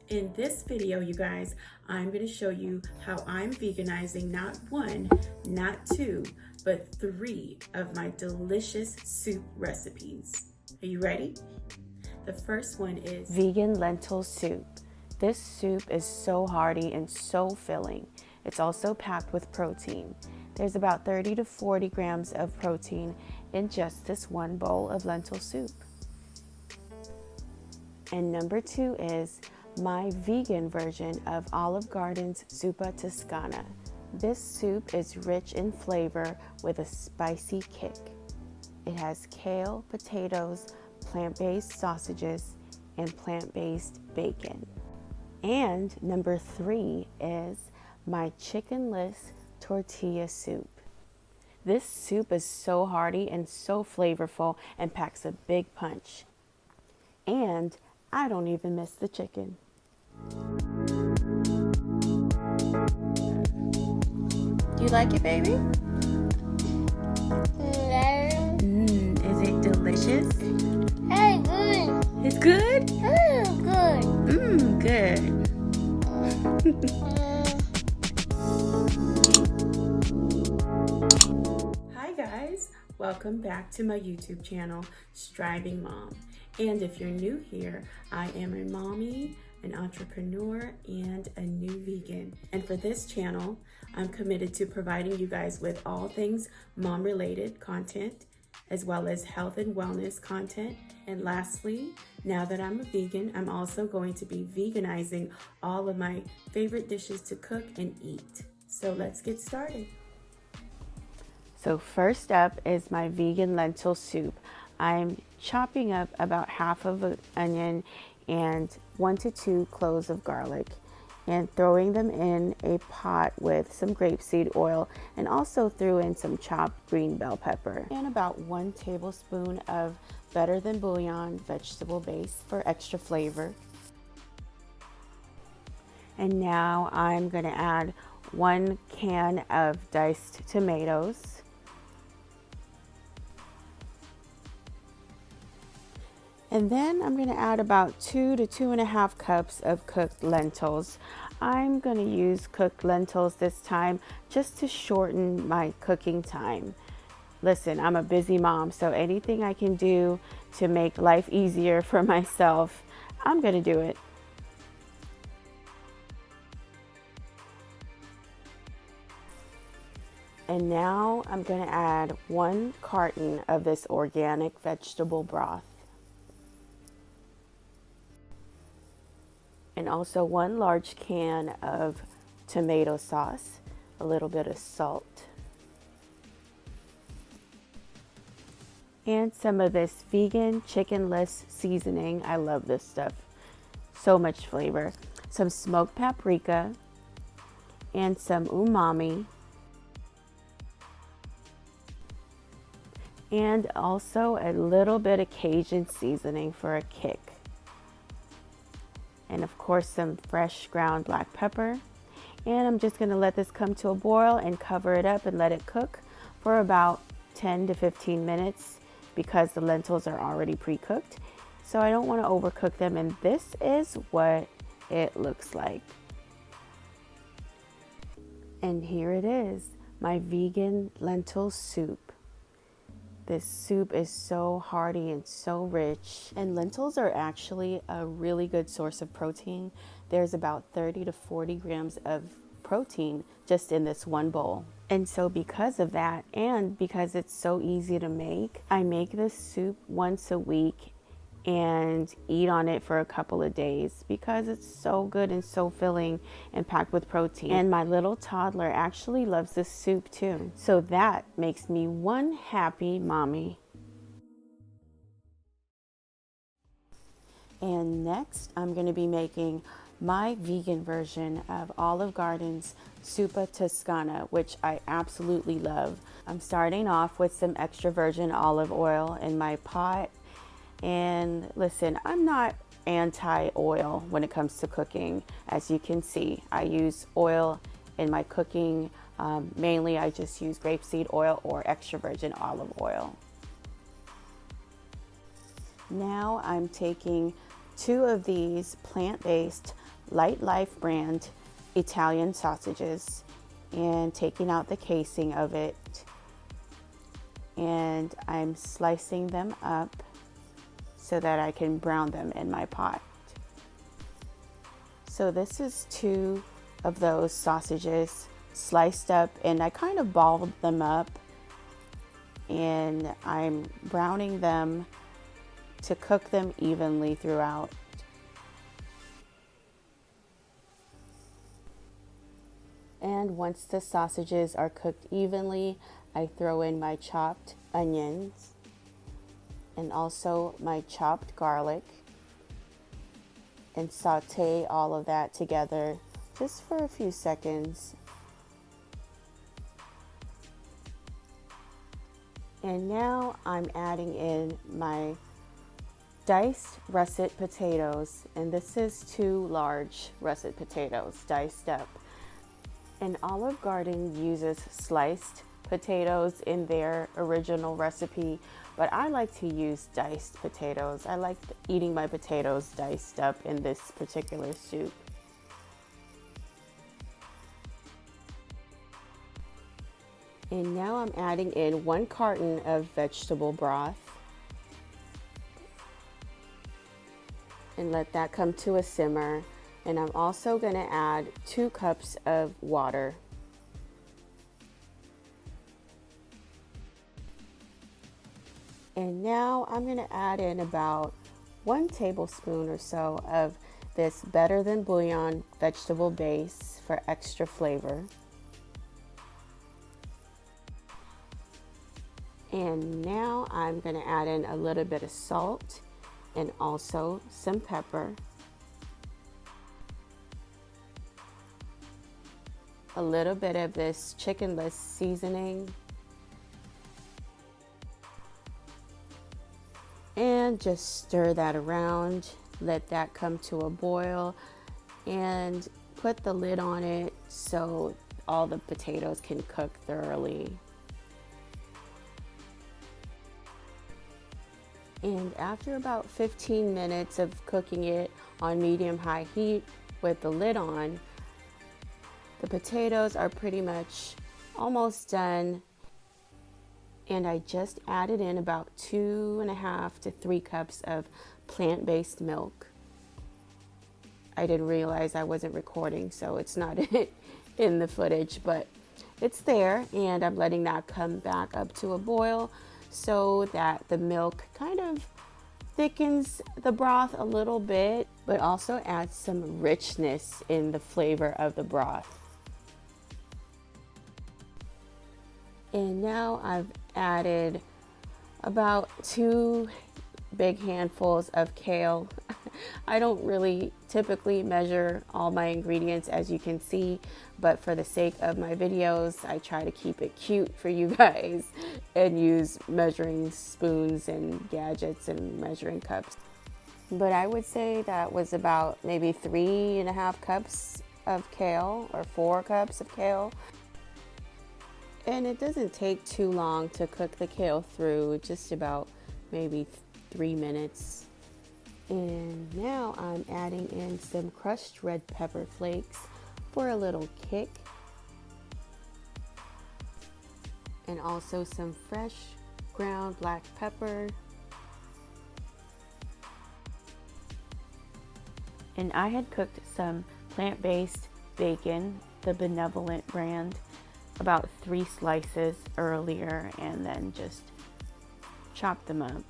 In this video, you guys, I'm going to show you how I'm veganizing not one, not two, but 3 of my delicious soup recipes. Are you ready? The first one is vegan lentil soup. This soup is so hearty and so filling. It's also packed with protein. There's about 30 to 40 grams of protein in just this one bowl of lentil soup. And number 2 is my vegan version of Olive Garden's Zuppa Toscana. This soup is rich in flavor with a spicy kick. It has kale, potatoes, plant-based sausages, and plant-based bacon. And number 3 is my chickenless tortilla soup. This soup is so hearty and so flavorful and packs a big punch. And I don't even miss the chicken. Do you like it, baby? Is it delicious? Hey, good. It's good? Good. Good. Hi guys, welcome back to my YouTube channel, Striving Mom. And if you're new here, I am a mommy, an entrepreneur, and a new vegan. And for this channel, I'm committed to providing you guys with all things mom-related content, as well as health and wellness content. And lastly, now that I'm a vegan, I'm also going to be veganizing all of my favorite dishes to cook and eat. So let's get started. So first up is my vegan lentil soup. I'm chopping up about half of an onion and 1 to 2 cloves of garlic and throwing them in a pot with some grapeseed oil, and also threw in some chopped green bell pepper and about 1 tablespoon of better than bouillon vegetable base for extra flavor. And now I'm going to add 1 can of diced tomatoes. And then I'm going to add about 2 to 2.5 cups of cooked lentils. I'm going to use cooked lentils this time just to shorten my cooking time. Listen, I'm a busy mom, so anything I can do to make life easier for myself, I'm going to do it. And now I'm going to add 1 carton of this organic vegetable broth. And also 1 large can of tomato sauce, a little bit of salt, and some of this vegan chickenless seasoning. I love this stuff, so much flavor. Some smoked paprika and some umami, and also a little bit of Cajun seasoning for a kick. And of course some fresh ground black pepper. And I'm just going to let this come to a boil and cover it up and let it cook for about 10 to 15 minutes because the lentils are already pre-cooked. So I don't want to overcook them, and this is what it looks like. And here it is, my vegan lentil soup. This soup is so hearty and so rich. And lentils are actually a really good source of protein. There's about 30 to 40 grams of protein just in this one bowl. And so because of that, and because it's so easy to make, I make this soup once a week and eat on it for a couple of days because it's so good and so filling and packed with protein. And my little toddler actually loves this soup too. So that makes me one happy mommy. And next I'm going to be making my vegan version of Olive Garden's Zuppa Toscana, which I absolutely love. I'm starting off with some extra virgin olive oil in my pot. And listen, I'm not anti-oil when it comes to cooking. As you can see, I use oil in my cooking. Mainly I just use grapeseed oil or extra virgin olive oil. Now I'm taking 2 of these plant-based Light Life brand Italian sausages and taking out the casing of it. And I'm slicing them up so that I can brown them in my pot. So this is 2 of those sausages sliced up, and I kind of balled them up, and I'm browning them to cook them evenly throughout. And once the sausages are cooked evenly, I throw in my chopped onions and also my chopped garlic and saute all of that together just for a few seconds. And now I'm adding in my diced russet potatoes, and this is 2 large russet potatoes diced up. And Olive Garden uses sliced potatoes in their original recipe, but I like to use diced potatoes. I like eating my potatoes diced up in this particular soup. And now I'm adding in 1 carton of vegetable broth. And let that come to a simmer. And I'm also going to add 2 cups of water. And now I'm going to add in about 1 tablespoon or so of this Better Than Bouillon vegetable base for extra flavor. And now I'm going to add in a little bit of salt and also some pepper. A little bit of this chickenless seasoning. And just stir that around. Let that come to a boil and put the lid on it so all the potatoes can cook thoroughly. And after about 15 minutes of cooking it on medium-high heat with the lid on, the potatoes are pretty much almost done. And I just added in about 2.5 to 3 cups of plant-based milk. I didn't realize I wasn't recording, so it's not in the footage, but it's there. And I'm letting that come back up to a boil so that the milk kind of thickens the broth a little bit, but also adds some richness in the flavor of the broth. And now I've added about 2 big handfuls of kale. I don't really typically measure all my ingredients, as you can see, but for the sake of my videos, I try to keep it cute for you guys and use measuring spoons and gadgets and measuring cups. But I would say that was about maybe 3.5 cups of kale or 4 cups of kale. And it doesn't take too long to cook the kale through, just about maybe 3 minutes. And now I'm adding in some crushed red pepper flakes for a little kick. And also some fresh ground black pepper. And I had cooked some plant-based bacon, the Benevolent brand, about 3 slices earlier, and then just chopped them up.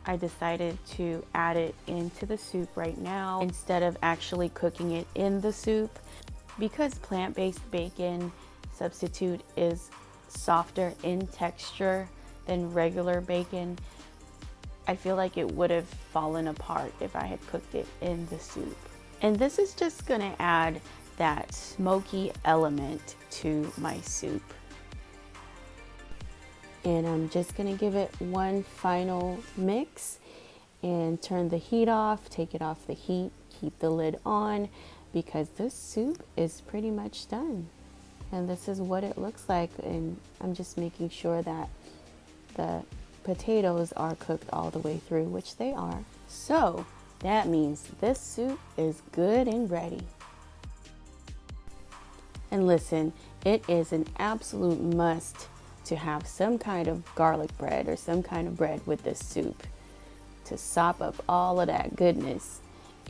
I decided to add it into the soup right now instead of actually cooking it in the soup, because plant-based bacon substitute is softer in texture than regular bacon. I feel like it would have fallen apart if I had cooked it in the soup. And this is just gonna add that smoky element to my soup. And I'm just gonna give it one final mix and turn the heat off, take it off the heat, keep the lid on, because this soup is pretty much done. And this is what it looks like. And I'm just making sure that the potatoes are cooked all the way through, which they are. So That means this soup is good and ready. And listen, it is an absolute must to have some kind of garlic bread or some kind of bread with this soup to sop up all of that goodness.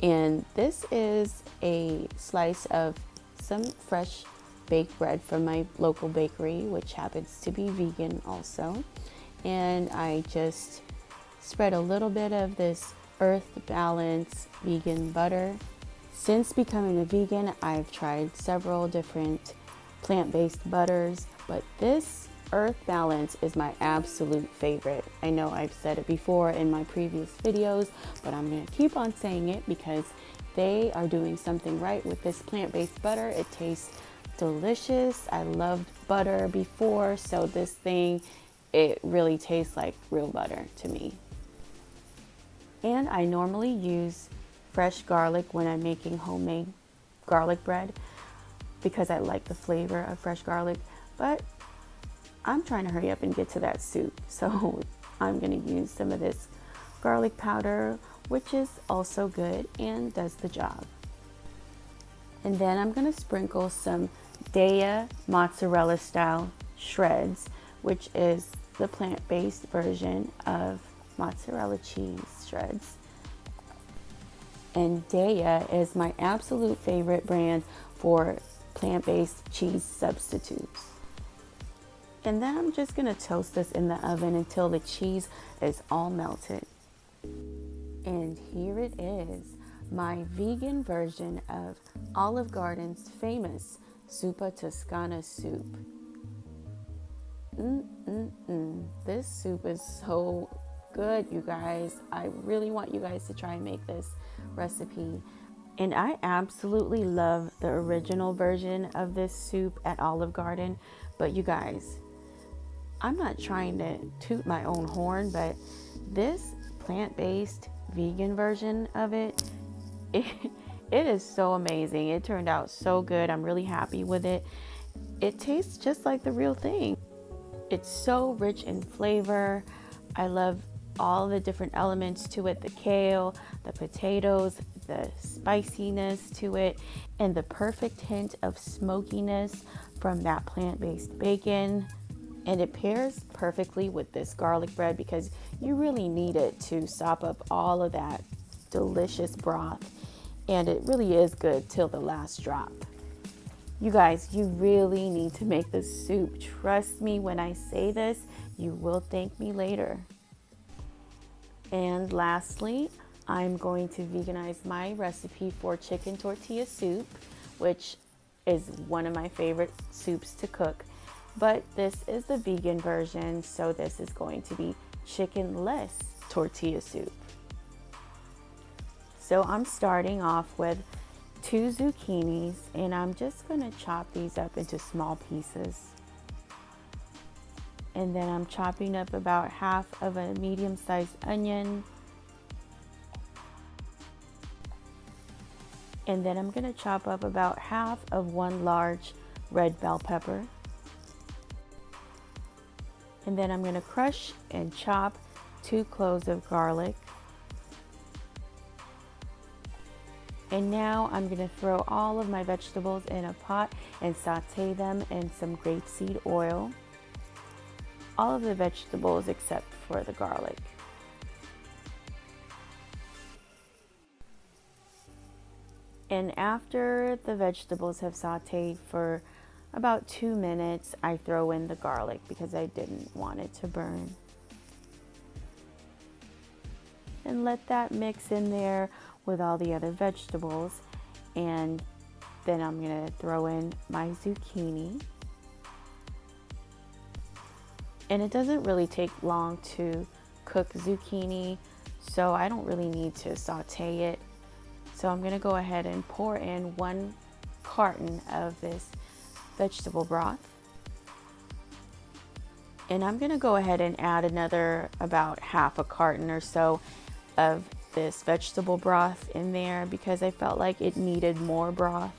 And this is a slice of some fresh baked bread from my local bakery, which happens to be vegan also. And I just spread a little bit of this Earth Balance vegan butter. Since becoming a vegan, I've tried several different plant-based butters, but this Earth Balance is my absolute favorite. I know I've said it before in my previous videos, but I'm going to keep on saying it because they are doing something right with this plant-based butter. It tastes delicious. I loved butter before, so this thing, it really tastes like real butter to me. And I normally use fresh garlic when I'm making homemade garlic bread because I like the flavor of fresh garlic, but I'm trying to hurry up and get to that soup. So I'm going to use some of this garlic powder, which is also good and does the job. And then I'm going to sprinkle some Daiya mozzarella style shreds, which is the plant-based version of mozzarella cheese shreds. And Daiya is my absolute favorite brand for plant-based cheese substitutes. And then I'm just going to toast this in the oven until the cheese is all melted. And here it is, my vegan version of Olive Garden's famous Zuppa Toscana soup. This soup is so good, you guys. I really want you guys to try and make this recipe. And I absolutely love the original version of this soup at Olive Garden. But you guys, I'm not trying to toot my own horn, but this plant-based vegan version of it is so amazing. It turned out so good. I'm really happy with it. It tastes just like the real thing. It's so rich in flavor. I love all the different elements to it, the kale, the potatoes, the spiciness to it, and the perfect hint of smokiness from that plant-based bacon. And it pairs perfectly with this garlic bread because you really need it to sop up all of that delicious broth. And it really is good till the last drop. You guys, you really need to make this soup. Trust me when I say this, you will thank me later. And lastly, I'm going to veganize my recipe for chicken tortilla soup, which is one of my favorite soups to cook. But this is the vegan version, so this is going to be chicken-less tortilla soup. So I'm starting off with 2 zucchinis, and I'm just going to chop these up into small pieces. And then I'm chopping up about half of a medium-sized onion. And then I'm going to chop up about half of 1 large red bell pepper. And then I'm going to crush and chop 2 cloves of garlic. And now I'm going to throw all of my vegetables in a pot and saute them in some grapeseed oil. All of the vegetables except for the garlic. And after the vegetables have sauteed for about 2 minutes, I throw in the garlic because I didn't want it to burn. And let that mix in there with all the other vegetables. And then I'm going to throw in my zucchini. And it doesn't really take long to cook zucchini, so I don't really need to saute it. So I'm going to go ahead and pour in 1 carton of this vegetable broth. And I'm going to go ahead and add another about half a carton or so of this vegetable broth in there because I felt like it needed more broth.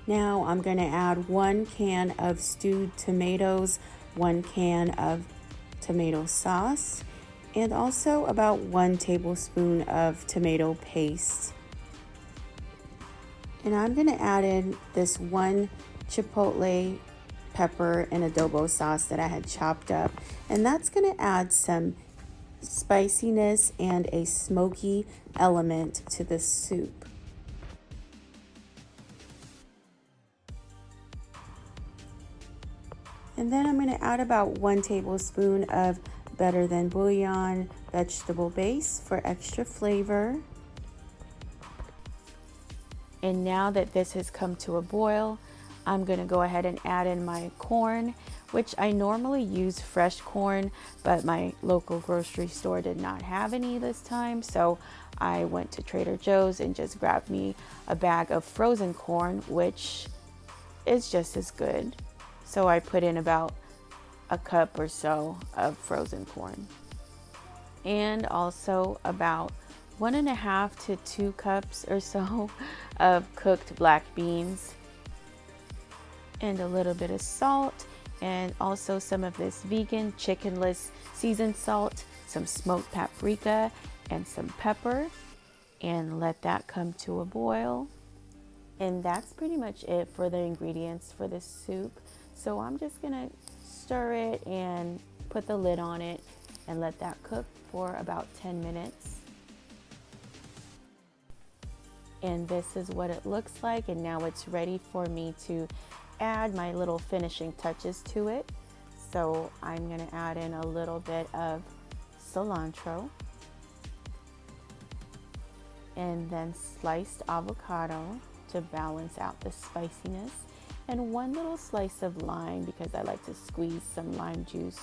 Now I'm going to add 1 can of stewed tomatoes, 1 can of tomato sauce, and also about 1 tablespoon of tomato paste. And I'm going to add in this 1 chipotle pepper and adobo sauce that I had chopped up, and that's going to add some spiciness and a smoky element to the soup. And then I'm going to add about 1 tablespoon of Better Than Bouillon vegetable base for extra flavor. And now that this has come to a boil, I'm going to go ahead and add in my corn, which I normally use fresh corn, but my local grocery store did not have any this time, so I went to Trader Joe's and just grabbed me a bag of frozen corn, which is just as good. So I put in about a cup or so of frozen corn, and also about 1.5 to 2 cups or so of cooked black beans, and a little bit of salt, and also some of this vegan chickenless seasoned salt, some smoked paprika, and some pepper, and let that come to a boil. And that's pretty much it for the ingredients for this soup. So I'm just gonna stir it and put the lid on it and let that cook for about 10 minutes. And this is what it looks like, and now it's ready for me to add my little finishing touches to it. So I'm going to add in a little bit of cilantro, and then sliced avocado to balance out the spiciness, and 1 little slice of lime because I like to squeeze some lime juice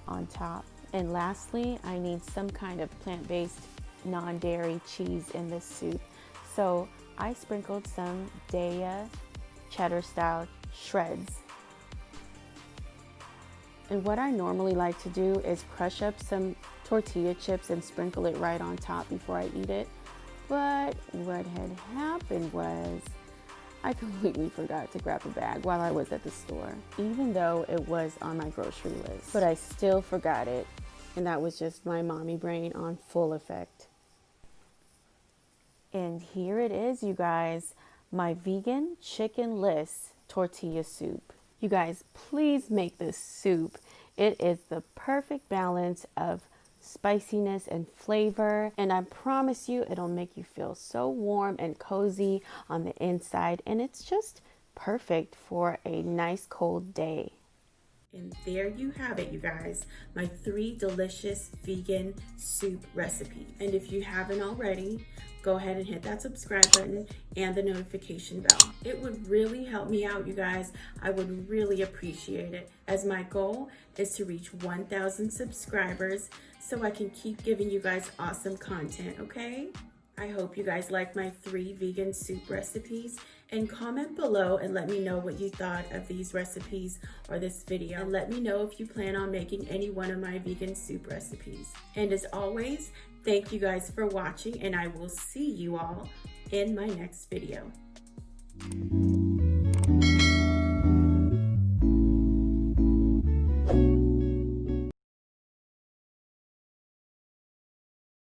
on top. And lastly, I need some kind of plant-based non-dairy cheese in this soup. So I sprinkled some Daya cheddar style shreds. And what I normally like to do is crush up some tortilla chips and sprinkle it right on top before I eat it. But what had happened was I completely forgot to grab a bag while I was at the store, even though it was on my grocery list. But I still forgot it, and that was just my mommy brain on full effect. And here it is, you guys, my vegan chickenless tortilla soup. You guys, please make this soup. It is the perfect balance of spiciness and flavor, and I promise you it'll make you feel so warm and cozy on the inside, and it's just perfect for a nice cold day. And there you have it, you guys, my 3 delicious vegan soup recipes. And if you haven't already, go ahead and hit that subscribe button and the notification bell. It would really help me out, you guys. I would really appreciate it, as my goal is to reach 1,000 subscribers so I can keep giving you guys awesome content, okay? I hope you guys like my 3 vegan soup recipes, and comment below and let me know what you thought of these recipes or this video, and let me know if you plan on making any one of my vegan soup recipes. And as always, thank you guys for watching, and I will see you all in my next video.